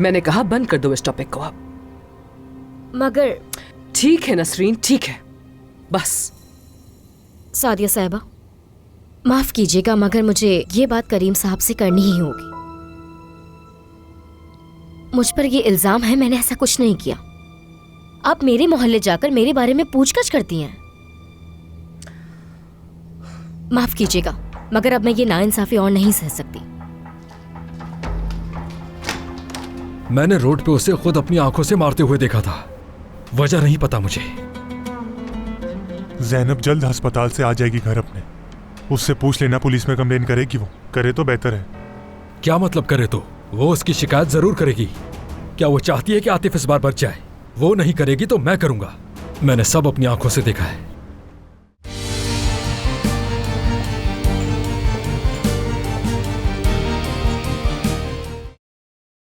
मैंने कहा बंद कर दो इस टॉपिक को अब। मगर ठीक है नसरीन, ठीक है, बस। सादिया साहिबा, माफ कीजिएगा मगर मुझे ये बात करीम साहब से करनी ही होगी। मुझ पर ये इल्जाम है, मैंने ऐसा कुछ नहीं किया। आप मेरे मोहल्ले जाकर मेरे बारे में पूछताछ करती हैं। माफ कीजिएगा मगर अब मैं ये नाइंसाफी और नहीं सह सकती। मैंने रोड पे उसे खुद अपनी आंखों से मारते हुए देखा था, वजह नहीं पता मुझे। ज़ैनब जल्द अस्पताल से आ जाएगी घर अपने। उससे पूछ लेना पुलिस में कंप्लेन करेगी, वो करे तो बेहतर है। क्या मतलब करे तो? वो उसकी शिकायत जरूर करेगी। क्या वो चाहती है कि आतिफ इस बार बच जाए? वो नहीं करेगी तो मैं करूंगा। मैंने सब अपनी आंखों से देखा है।